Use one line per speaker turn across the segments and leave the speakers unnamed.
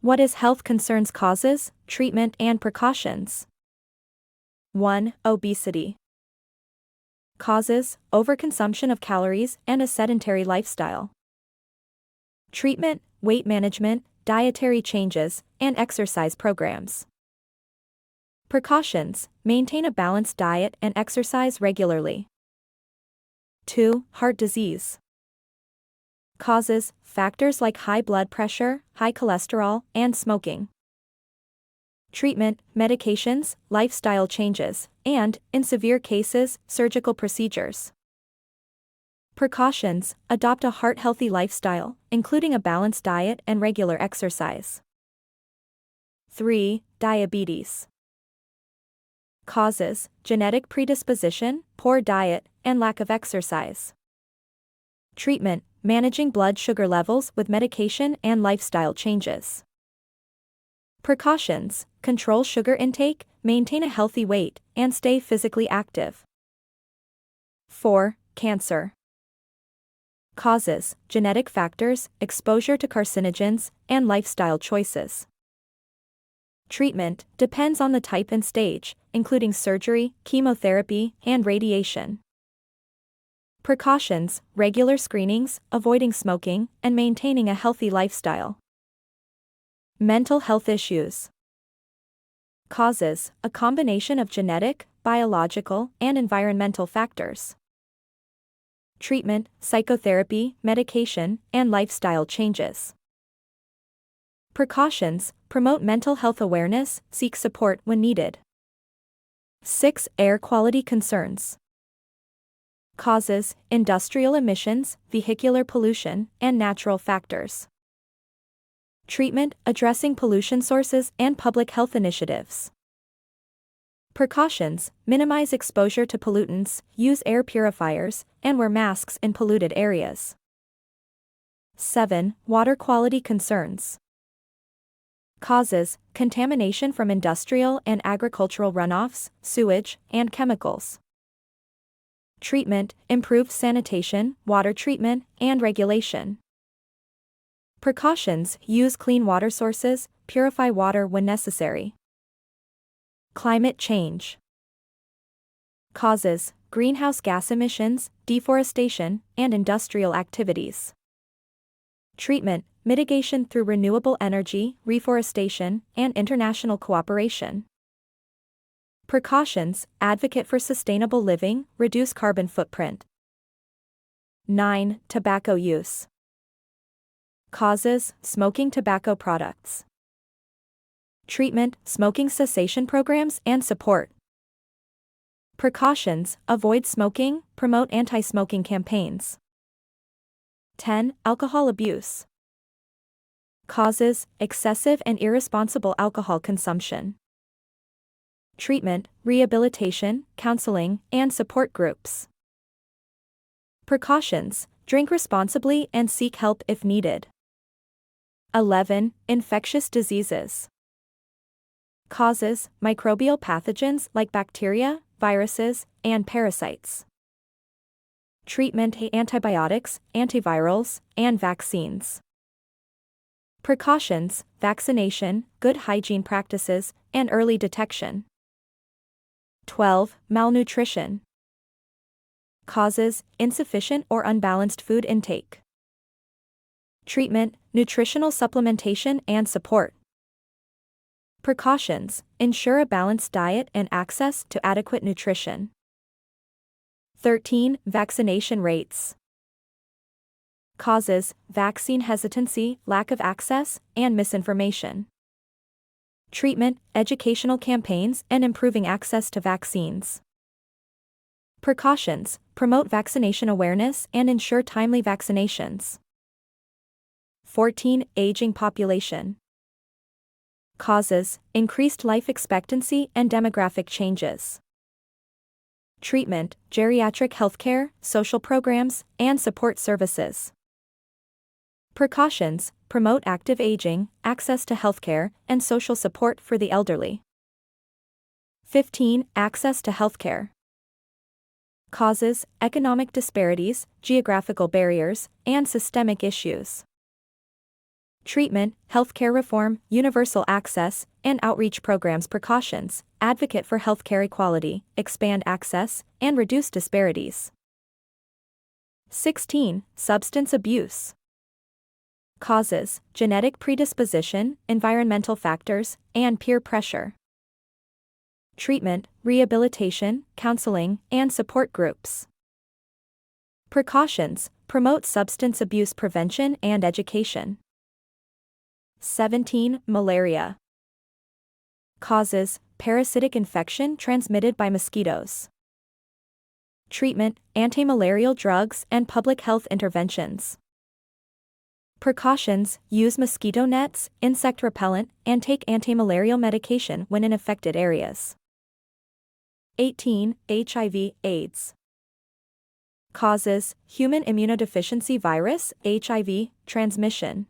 What is health concerns causes, treatment and precautions? 1. Obesity. Causes, overconsumption of calories and a sedentary lifestyle. Treatment, weight management, dietary changes, and exercise programs. Precautions, maintain a balanced diet and exercise regularly. 2. Heart disease. Causes, factors like high blood pressure, high cholesterol, and smoking. Treatment, medications, lifestyle changes, and, in severe cases, surgical procedures. Precautions, adopt a heart-healthy lifestyle, including a balanced diet and regular exercise. 3. Diabetes. Causes, genetic predisposition, poor diet, and lack of exercise. Treatment, managing blood sugar levels with medication and lifestyle changes. Precautions, control sugar intake, maintain a healthy weight, and stay physically active. 4. Cancer. Causes, genetic factors, exposure to carcinogens, and lifestyle choices. Treatment, depends on the type and stage, including surgery, chemotherapy, and radiation. Precautions, regular screenings, avoiding smoking, and maintaining a healthy lifestyle. Mental health issues. Causes, a combination of genetic, biological, and environmental factors. Treatment, psychotherapy, medication, and lifestyle changes. Precautions, promote mental health awareness, seek support when needed. 6. Air quality concerns. Causes, industrial emissions, vehicular pollution, and natural factors. Treatment, addressing pollution sources and public health initiatives. Precautions, minimize exposure to pollutants, use air purifiers, and wear masks in polluted areas. 7. Water quality concerns. Causes, contamination from industrial and agricultural runoffs, sewage, and chemicals. Treatment, improved sanitation, water treatment, and regulation. Precautions, use clean water sources, purify water when necessary. Climate change. Causes, greenhouse gas emissions, deforestation, and industrial activities. Treatment, mitigation through renewable energy, reforestation, and international cooperation. Precautions, advocate for sustainable living, reduce carbon footprint. 9. Tobacco use. Causes, smoking tobacco products. Treatment, smoking cessation programs and support. Precautions, avoid smoking, promote anti-smoking campaigns. 10. Alcohol abuse. Causes, excessive and irresponsible alcohol consumption. Treatment, rehabilitation, counseling, and support groups. Precautions, drink responsibly and seek help if needed. 11. Infectious diseases. Causes, microbial pathogens like bacteria, viruses, and parasites. Treatment, antibiotics, antivirals, and vaccines. Precautions, vaccination, good hygiene practices, and early detection. 12. Malnutrition. Causes, insufficient or unbalanced food intake. Treatment, nutritional supplementation and support. Precautions, ensure a balanced diet and access to adequate nutrition. 13. Vaccination rates. Causes, vaccine hesitancy, lack of access, and misinformation. Treatment, educational campaigns and improving access to vaccines. Precautions, promote vaccination awareness and ensure timely vaccinations. 14. Aging population. Causes, increased life expectancy and demographic changes. Treatment, geriatric healthcare, social programs, and support services. Precautions, promote active aging, access to healthcare, and social support for the elderly. 15. Access to healthcare. Causes, economic disparities, geographical barriers, and systemic issues. Treatment, healthcare reform, universal access, and outreach programs. Precautions, advocate for healthcare equality, expand access, and reduce disparities. 16. Substance abuse. Causes, genetic predisposition, environmental factors, and peer pressure. Treatment, rehabilitation, counseling, and support groups. Precautions, promote substance abuse prevention and education. 17. Malaria. Causes, parasitic infection transmitted by mosquitoes. Treatment, antimalarial drugs and public health interventions. Precautions, use mosquito nets, insect repellent, and take antimalarial medication when in affected areas. 18. HIV/AIDS. Causes, human immunodeficiency virus, HIV, transmission.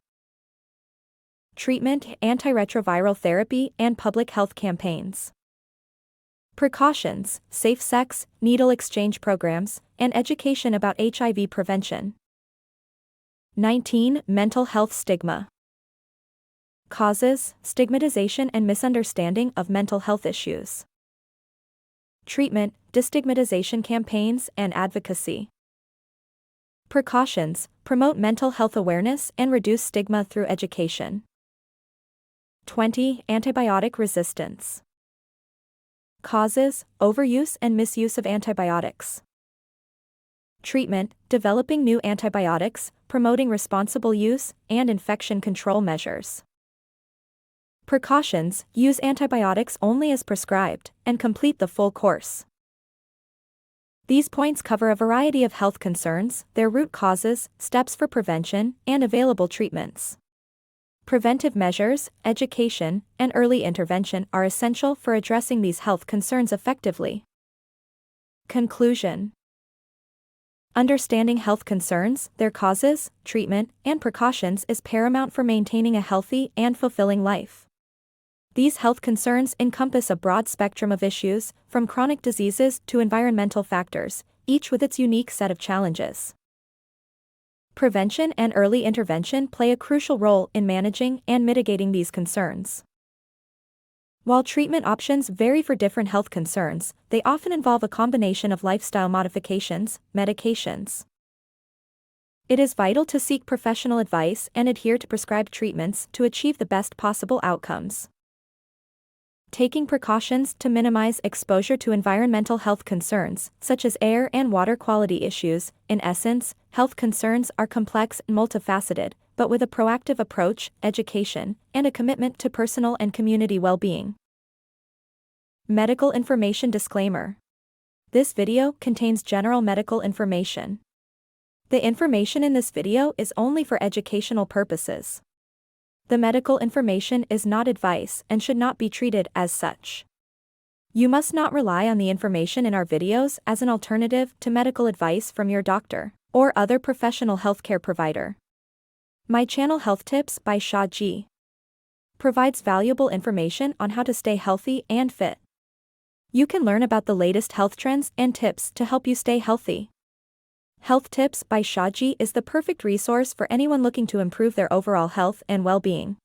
Treatment, antiretroviral therapy and public health campaigns. Precautions, safe sex, needle exchange programs, and education about HIV prevention. 19. Mental health stigma. Causes, stigmatization and misunderstanding of mental health issues. Treatment, destigmatization campaigns and advocacy. Precautions, promote mental health awareness and reduce stigma through education. 20. Antibiotic resistance. Causes, overuse and misuse of antibiotics. Treatment, developing new antibiotics, promoting responsible use, and infection control measures. Precautions, use antibiotics only as prescribed, and complete the full course. These points cover a variety of health concerns, their root causes, steps for prevention, and available treatments. Preventive measures, education, and early intervention are essential for addressing these health concerns effectively. Conclusion. Understanding health concerns, their causes, treatment, and precautions is paramount for maintaining a healthy and fulfilling life. These health concerns encompass a broad spectrum of issues, from chronic diseases to environmental factors, each with its unique set of challenges. Prevention and early intervention play a crucial role in managing and mitigating these concerns. While treatment options vary for different health concerns, they often involve a combination of lifestyle modifications, medications. It is vital to seek professional advice and adhere to prescribed treatments to achieve the best possible outcomes. Taking precautions to minimize exposure to environmental health concerns, such as air and water quality issues. In essence, health concerns are complex and multifaceted, but with a proactive approach, education, and a commitment to personal and community well-being. Medical information disclaimer. This video contains general medical information. The information in this video is only for educational purposes. The medical information is not advice and should not be treated as such. You must not rely on the information in our videos as an alternative to medical advice from your doctor or other professional healthcare provider. My channel Health Tips by Shah Ji provides valuable information on how to stay healthy and fit. You can learn about the latest health trends and tips to help you stay healthy. Health Tips by Shah Ji is the perfect resource for anyone looking to improve their overall health and well-being.